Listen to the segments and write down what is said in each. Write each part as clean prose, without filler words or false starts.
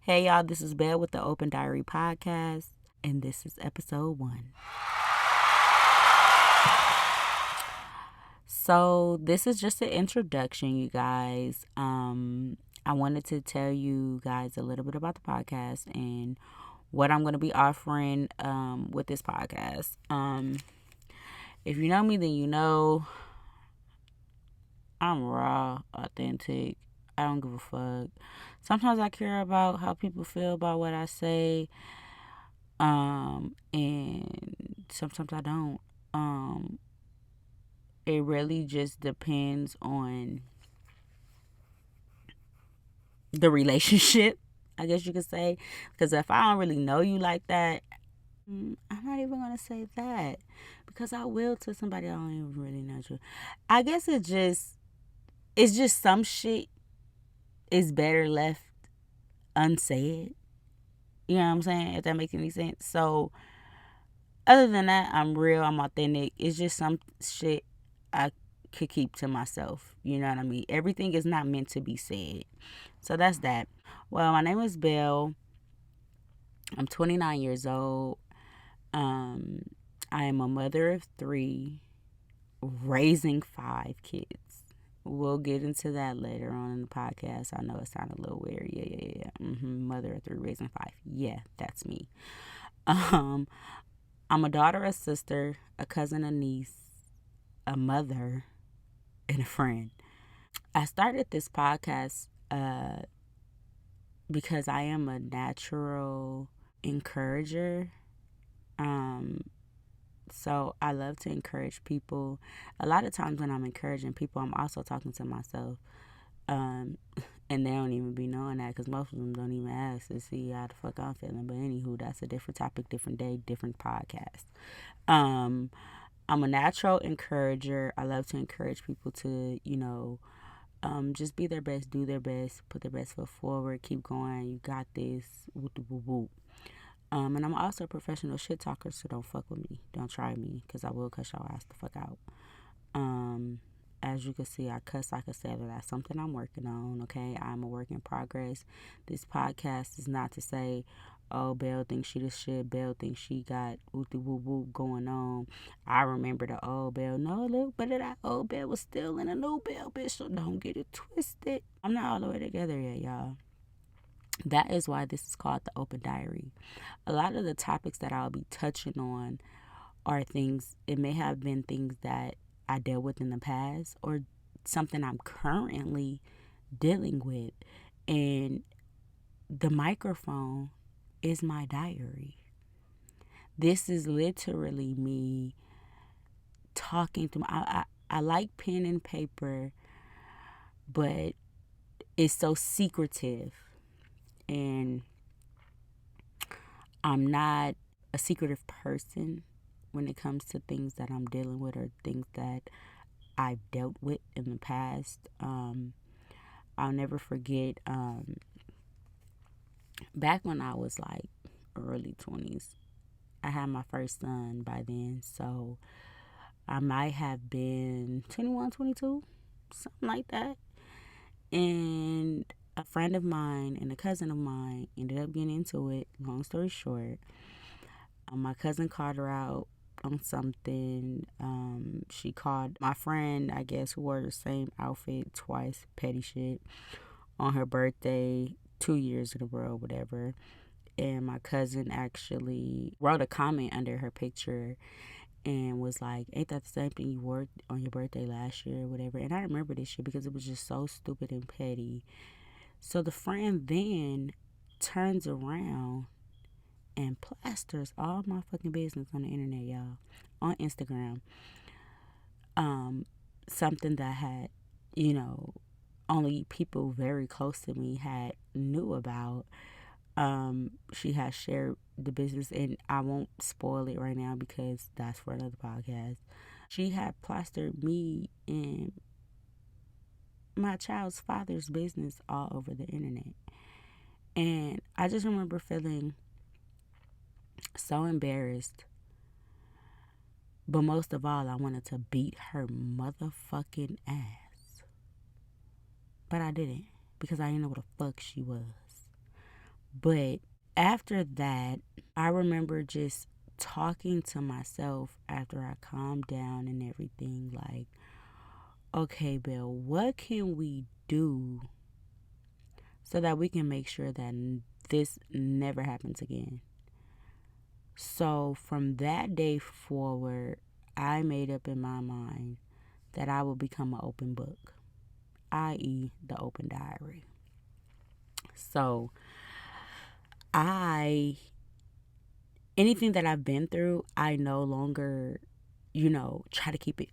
Hey y'all, this is Belle with the Open Diary Podcast, and this is episode 1. So this is just an introduction, you guys. I wanted to tell you guys a little bit about the podcast and what I'm going to be offering with this podcast. If you know me, then you know I'm raw, authentic. I don't give a fuck. Sometimes I care about how people feel about what I say. And sometimes I don't. It really just depends on the relationship, I guess you could say. Because if I don't really know you like that, I'm not even gonna say that because I will to somebody I don't even really know you. I guess it's just some shit is better left unsaid. You know what I'm saying? If that makes any sense. So other than that, I'm real, I'm authentic. It's just some shit I could keep to myself. You know what I mean? Everything is not meant to be said. So that's that. Well, my name is Belle. I'm 29 years old. Um, I am a mother of 3, raising 5 kids. We'll get into that later on in the podcast. I know it sounded a little weird. Yeah. Mother of 3, raising 5. Yeah, that's me. Um, I'm a daughter, a sister, a cousin, a niece, a mother, and a friend. I started this podcast because I am a natural encourager. Um, so I love to encourage people. A lot of times when I'm encouraging people, I'm also talking to myself. Um, and they don't even be knowing that because most of them don't even ask to see how the fuck I'm feeling. But anywho, that's a different topic, different day, different podcast. Um, I'm a natural encourager. I love to encourage people to, just be their best, do their best, put their best foot forward, keep going. You got this. Whoop, whoop, whoop. And I'm also a professional shit talker, so don't fuck with me. Don't try me, because I will cuss your ass the fuck out. As you can see, I cuss like a sailor. That's something I'm working on, okay? I'm a work in progress. This podcast is not to say, oh, Belle thinks she the shit. Belle thinks she got whoop whoop whoop going on. I remember the old Belle. No, look, but that old Belle was still in a new Belle, bitch, so don't get it twisted. I'm not all the way together yet, y'all. That is why this is called the Open Diary. A lot of the topics that I'll be touching on are things, it may have been things that I dealt with in the past or something I'm currently dealing with. And the microphone is my diary. This is literally me talking to I like pen and paper, but it's so secretive. And I'm not a secretive person when it comes to things that I'm dealing with or things that I've dealt with in the past. I'll never forget back when I was like early 20s. I had my first son by then, so I might have been 21, 22, something like that. And a friend of mine and a cousin of mine ended up getting into it. Long story short, my cousin called her out on something. She called my friend, I guess, who wore the same outfit twice, petty shit, on her birthday, 2 years in a row, whatever. And my cousin actually wrote a comment under her picture and was like, ain't that the same thing you wore on your birthday last year or whatever? And I remember this shit because it was just so stupid and petty. So the friend then turns around and plasters all my fucking business on the internet, y'all, on Instagram. Something that had, only people very close to me had knew about. She has shared the business, and I won't spoil it right now because that's for another podcast. She had plastered me and my child's father's business all over the internet. And I just remember feeling so embarrassed. But most of all, I wanted to beat her motherfucking ass. But I didn't because I didn't know what the fuck she was. But after that, I remember just talking to myself after I calmed down and everything, like, okay, Bill, what can we do so that we can make sure that this never happens again? So from that day forward, I made up in my mind that I will become an open book, i.e., the open diary. So I anything that I've been through, I no longer, try to keep it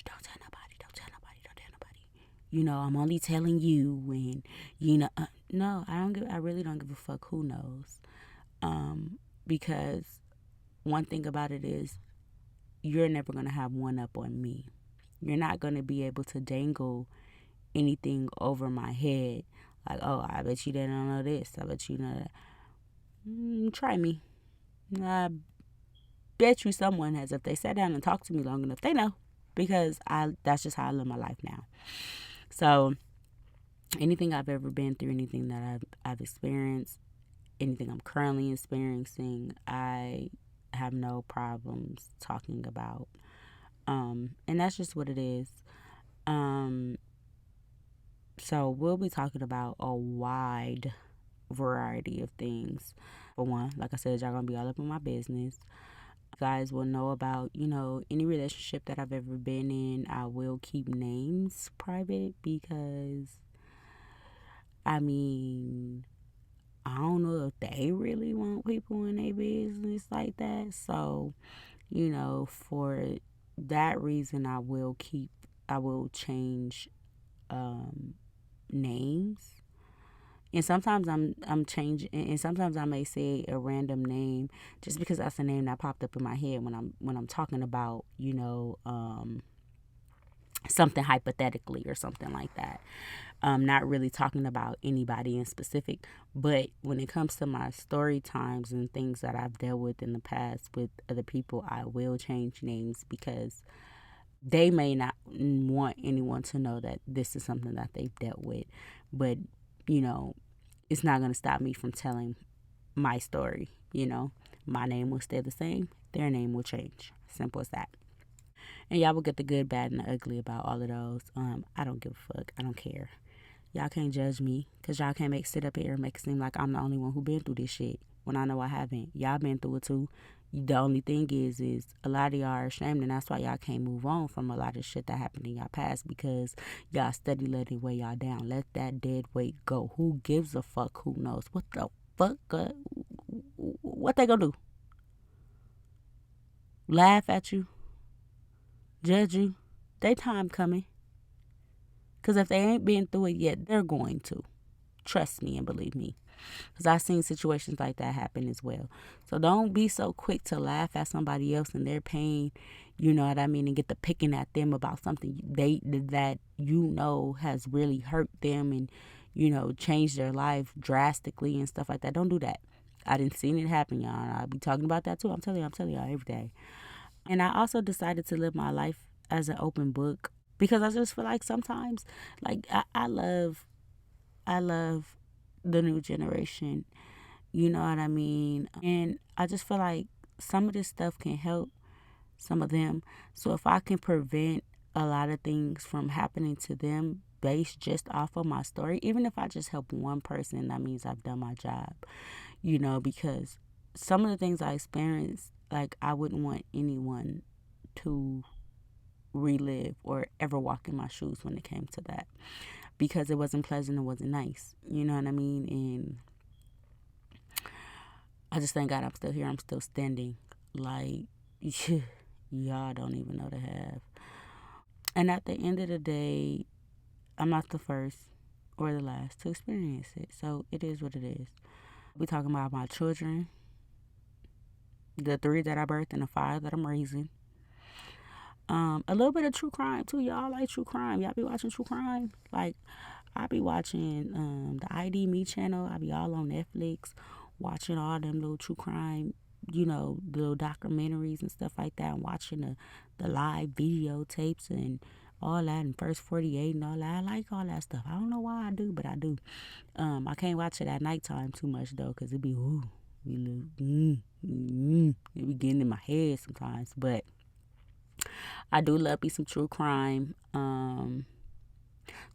don't tell nobody, don't tell nobody, don't tell nobody. I'm only telling you when, no, I really don't give a fuck who knows. Because one thing about it is you're never going to have one up on me. You're not going to be able to dangle anything over my head. Like, oh, I bet you they don't know this. I bet you know that. Try me. I bet you someone has. If they sat down and talked to me long enough, they know. Because that's just how I live my life now. So anything I've ever been through, anything that I've experienced, anything I'm currently experiencing, I have no problems talking about. And that's just what it is. So we'll be talking about a wide variety of things. For one, like I said, y'all gonna be all up in my business. You guys will know about, any relationship that I've ever been in. I will keep names private because, I mean, I don't know if they really want people in their business like that. So, for that reason, I will change names. And sometimes I'm changing, and sometimes I may say a random name just because that's a name that popped up in my head when I'm talking about, something hypothetically or something like that. Not really talking about anybody in specific, but when it comes to my story times and things that I've dealt with in the past with other people, I will change names because they may not want anyone to know that this is something that they've dealt with. But, it's not going to stop me from telling my story. My name will stay the same, their name will change. Simple as that. And y'all will get the good, bad, and the ugly about all of those. I don't give a fuck. I don't care. Y'all can't judge me because y'all can't sit up here and make it seem like I'm the only one who been through this shit when I know I haven't. Y'all been through it too. The only thing is a lot of y'all are ashamed, and that's why y'all can't move on from a lot of shit that happened in y'all past because y'all steady letting weigh y'all down. Let that dead weight go. Who gives a fuck? Who knows? What the fuck? What they gonna do? Laugh at you? Judge you? They time coming. Because if they ain't been through it yet, they're going to. Trust me and believe me. Because I've seen situations like that happen as well. So don't be so quick to laugh at somebody else and their pain, you know what I mean, and get to picking at them about something that has really hurt them and, changed their life drastically and stuff like that. Don't do that. I didn't see it happen, y'all. I'll be talking about that too. I'm telling y'all every day. And I also decided to live my life as an open book because I just feel like sometimes, like I love the new generation. You know what I mean? And I just feel like some of this stuff can help some of them. So if I can prevent a lot of things from happening to them based just off of my story, even if I just help one person, that means I've done my job. Because some of the things I experienced, like I wouldn't want anyone to relive or ever walk in my shoes when it came to that because it wasn't pleasant, it wasn't nice. You know what I mean? And I just thank God I'm still here. I'm still standing. Like, y'all don't even know the half. And at the end of the day, I'm not the first or the last to experience it. So it is what it is. We talking about my children, the 3 that I birthed and the 5 that I'm raising. A little bit of true crime too. Y'all like true crime. Y'all be watching true crime. Like I be watching the ID Me channel. I be all on Netflix watching all them little true crime, little documentaries and stuff like that. And watching the live videotapes and all that, and First 48 and all that. I like all that stuff. I don't know why I do, but I do. I can't watch it at nighttime too much though, cause it be it be getting in my head sometimes. But I do love me some true crime.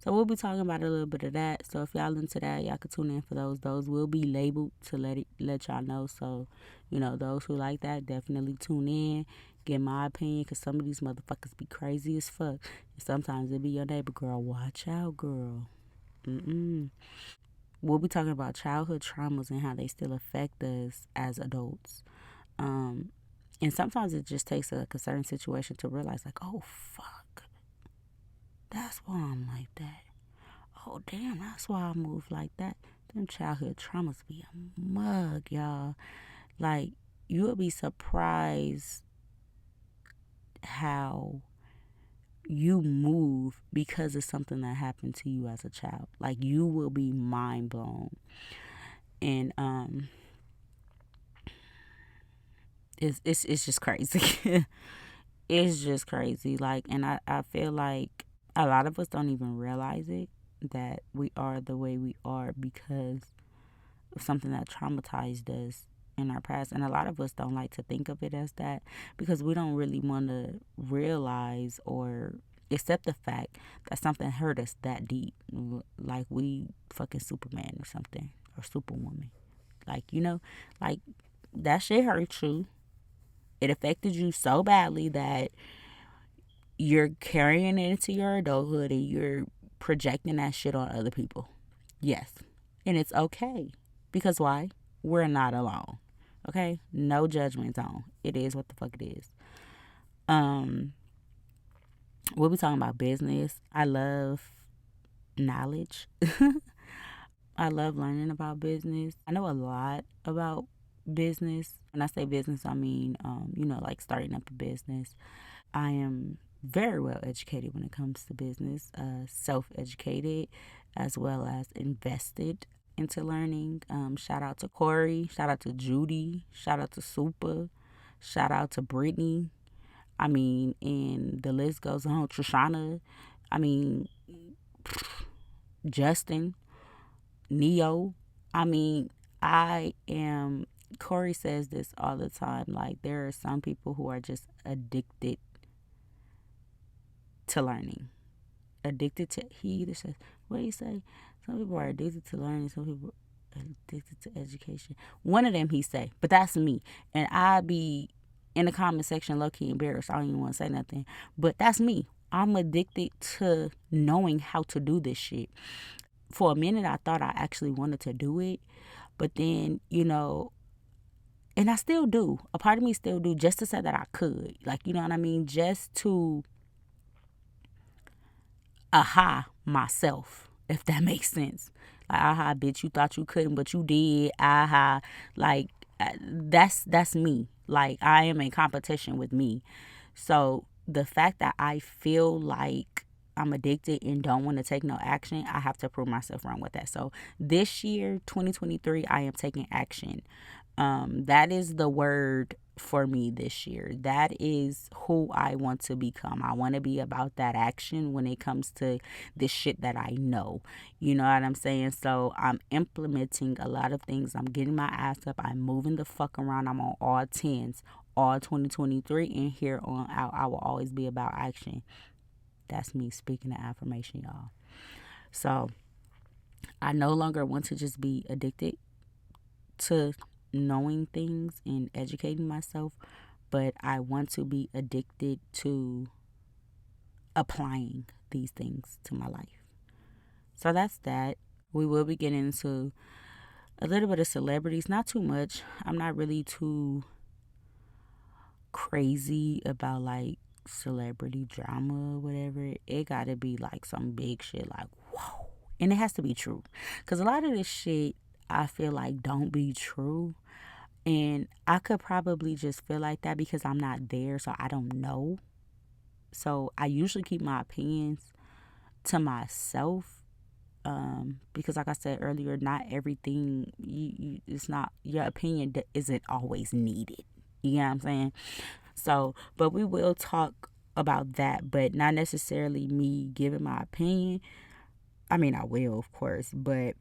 So we'll be talking about a little bit of that. So if y'all into that, y'all can tune in for those. Those will be labeled to let y'all know. So, those who like that, definitely tune in. Get my opinion, because some of these motherfuckers be crazy as fuck. And sometimes it be your neighbor, girl. Watch out, girl. We'll be talking about childhood traumas and how they still affect us as adults. And sometimes it just takes a certain situation to realize, like, oh, fuck. That's why I'm like that. Oh, damn, that's why I move like that. Them childhood traumas be a mug, y'all. Like, you'll be surprised how you move because of something that happened to you as a child. Like, you will be mind blown. And it's just crazy. It's just crazy. Like, and I feel like a lot of us don't even realize it, that we are the way we are because of something that traumatized us in our past. And a lot of us don't like to think of it as that because we don't really want to realize or accept the fact that something hurt us that deep. Like we fucking Superman or something, or Superwoman. Like, like that shit hurt you. It affected you so badly that you're carrying it into your adulthood and you're projecting that shit on other people. Yes. And it's okay. Because why? We're not alone. Okay? No judgment zone. It is what the fuck it is. We'll be talking about business. I love knowledge. I love learning about business. I know a lot about business. When I say business, I mean, like starting up a business. I am very well educated when it comes to business, self-educated as well as invested into learning. Shout out to Corey, shout out to Judy, shout out to Super, shout out to Brittany. I mean, and the list goes on. Trishana, I mean, Justin, Neo. I mean, Corey says this all the time. Like, there are some people who are just addicted to learning. He either says, what do you say? Some people are addicted to learning, some people are addicted to education. One of them he say, but that's me. And I be in the comment section low-key embarrassed. I don't even want to say nothing. But that's me. I'm addicted to knowing how to do this shit. For a minute, I thought I actually wanted to do it. But then, and I still do. A part of me still do, just to say that I could. Like, you know what I mean? Just to aha myself, if that makes sense. Like, aha, bitch, you thought you couldn't, but you did. Aha, like, that's me. Like, I am in competition with me. So the fact that I feel like I'm addicted and don't want to take no action, I have to prove myself wrong with that. So this year, 2023, I am taking action. That is the word for me this year. That is who I want to become. I want to be about that action when it comes to this shit that I know. You know what I'm saying? So I'm implementing a lot of things. I'm getting my ass up. I'm moving the fuck around. I'm on all 10s, all 2023, and here on out, I will always be about action. That's me speaking the affirmation, y'all. So I no longer want to just be addicted to knowing things and educating myself, but I want to be addicted to applying these things to my life. So that's that. We will be getting into a little bit of celebrities, not too much. I'm not really too crazy about like celebrity drama or whatever. It gotta be like some big shit, like whoa, and it has to be true, because a lot of this shit I feel like don't be true. And I could probably just feel like that because I'm not there, so I don't know. So I usually keep my opinions to myself, because like I said earlier, not everything, it's not, your opinion isn't always needed. You know what I'm saying? So, but we will talk about that, but not necessarily me giving my opinion. I mean, I will, of course, but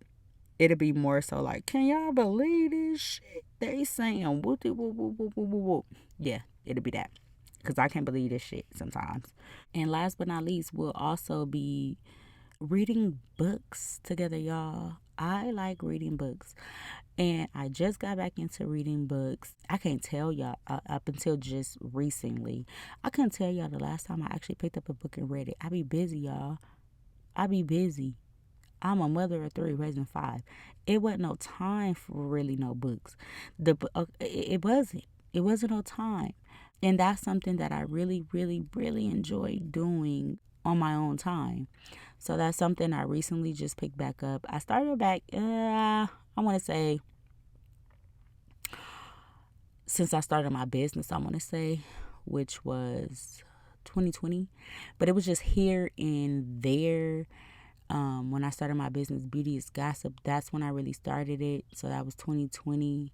it'll be more so like, can y'all believe this shit? They saying whoop whoop whoop whoop whoop whoop. Yeah, it'll be that. Because I can't believe this shit sometimes. And last but not least, we'll also be reading books together, y'all. I like reading books. And I just got back into reading books. I can't tell y'all up until just recently. I couldn't tell y'all the last time I actually picked up a book and read it. I be busy, y'all. I be busy. I'm a mother of 3 raising 5. It wasn't no time for really no books. It wasn't. It wasn't no time. And that's something that I really, really, really enjoy doing on my own time. So that's something I recently just picked back up. I started back, I want to say, since I started my business, I want to say, which was 2020. But it was just here and there. When I started my business, Beauty is Gossip, that's when I really started it. So that was 2020.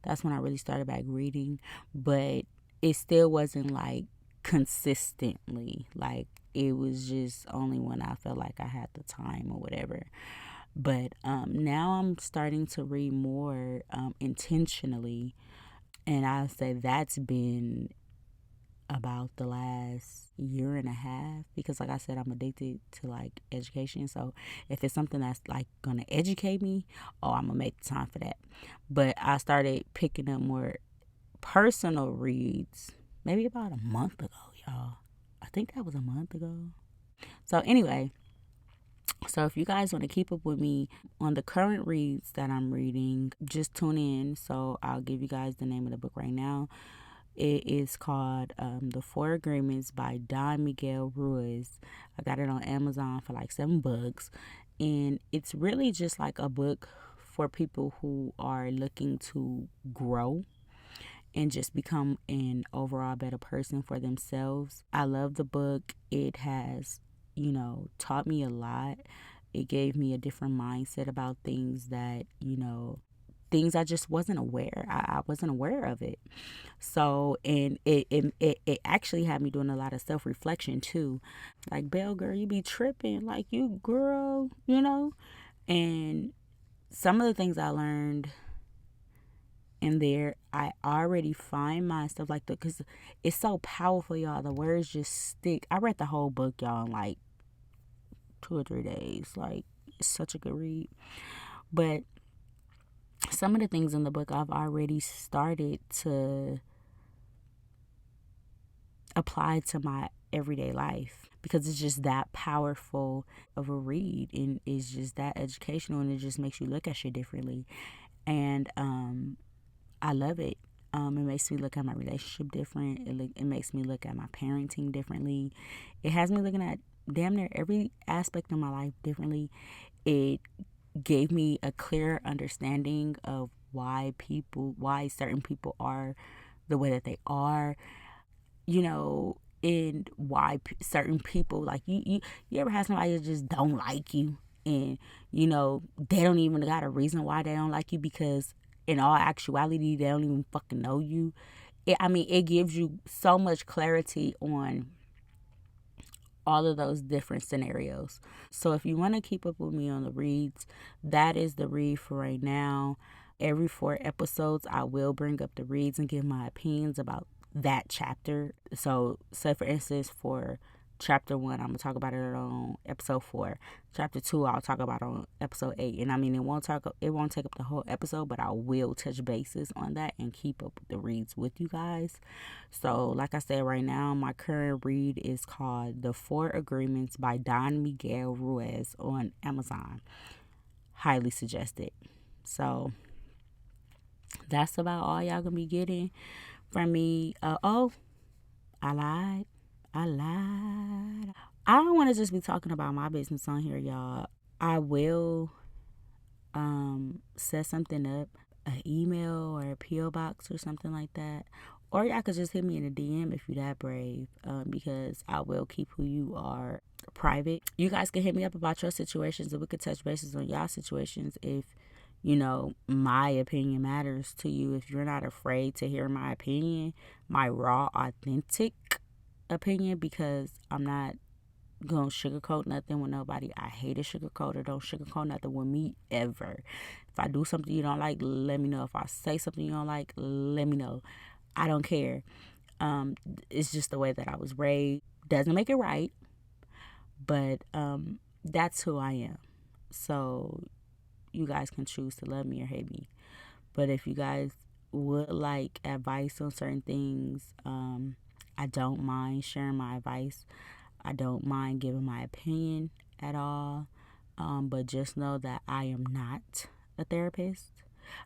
That's when I really started back reading. But it still wasn't like consistently. Like it was just only when I felt like I had the time or whatever. But now I'm starting to read more intentionally. And I'll say that's been about the last year and a half, because like I said, I'm addicted to like education. So if it's something that's like gonna educate me, I'm gonna make time for that. But I started picking up more personal reads maybe about a month ago, y'all. I think that was a month ago. So anyway, so if you guys want to keep up with me on the current reads that I'm reading, just tune in. So I'll give you guys the name of the book right now. It is called The 4 Agreements by Don Miguel Ruiz. I got it on Amazon for like $7. And it's really just like a book for people who are looking to grow and just become an overall better person for themselves. I love the book. It has, taught me a lot. It gave me a different mindset about things that, things I just wasn't aware. I wasn't aware of it. So, and it actually had me doing a lot of self-reflection too. Like, Belle, girl, you be tripping. Like, you, girl, And some of the things I learned in there, I already find myself like because it's so powerful, y'all. The words just stick. I read the whole book, y'all, in like 2 or 3 days. Like, it's such a good read. But some of the things in the book I've already started to apply to my everyday life, because it's just that powerful of a read, and it's just that educational, and it just makes you look at shit differently. And I love it. It makes me look at my relationship different. It makes me look at my parenting differently. It has me looking at damn near every aspect of my life differently. It gave me a clear understanding of why certain people are the way that they are, and why certain people, like you ever have somebody that just don't like you, and they don't even got a reason why they don't like you, because in all actuality they don't even fucking know you. It gives you so much clarity on all of those different scenarios. So if you want to keep up with me on the reads, that is the read for right now. Every 4 episodes, I will bring up the reads and give my opinions about that chapter. So, say for instance, for chapter 1, I'm gonna talk about it on episode 4. Chapter 2, I'll talk about it on episode 8. And it won't take up the whole episode, but I will touch bases on that and keep up with the reads with you guys. So, like I said, right now, my current read is called The 4 Agreements by Don Miguel Ruiz on Amazon. Highly suggested. So, that's about all y'all gonna be getting from me. I lied. I don't want to just be talking about my business on here, y'all. I will set something up, an email or a P.O. box or something like that. Or y'all could just hit me in a DM if you're that brave, because I will keep who you are private. You guys can hit me up about your situations, and we could touch bases on y'all situations if, my opinion matters to you. If you're not afraid to hear my opinion, my raw, authentic opinion because I'm not gonna sugarcoat nothing with nobody. I hate a sugarcoater. Don't sugarcoat nothing with me ever. If I do something you don't like, let me know. If I say something you don't like, let me know. I don't care. It's just the way that I was raised. Doesn't make it right, but that's who I am. So you guys can choose to love me or hate me. But if you guys would like advice on certain things, I don't mind sharing my advice. I don't mind giving my opinion at all. But just know that I am not a therapist.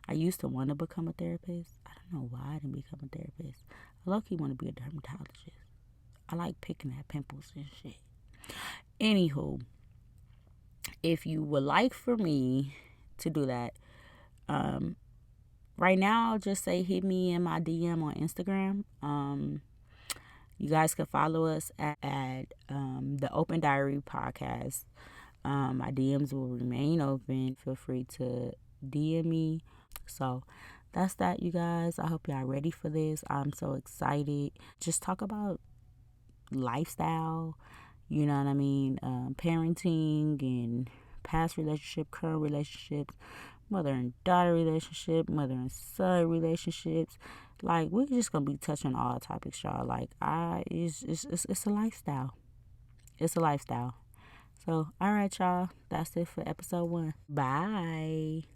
I used to want to become a therapist. I don't know why I didn't become a therapist. I low-key want to be a dermatologist. I like picking at pimples and shit. Anywho, if you would like for me to do that, right now I'll just say hit me in my DM on Instagram. You guys can follow us at the Open Diary Podcast. My DMs will remain open. Feel free to DM me. So that's that, you guys. I hope y'all ready for this. I'm so excited. Just talk about lifestyle, you know what I mean? Parenting and past relationship, current relationships, mother and daughter relationship, mother and son relationships. Like, we're just gonna be touching all topics, y'all. Like, it's a lifestyle. It's a lifestyle. So, all right, y'all. That's it for episode 1. Bye.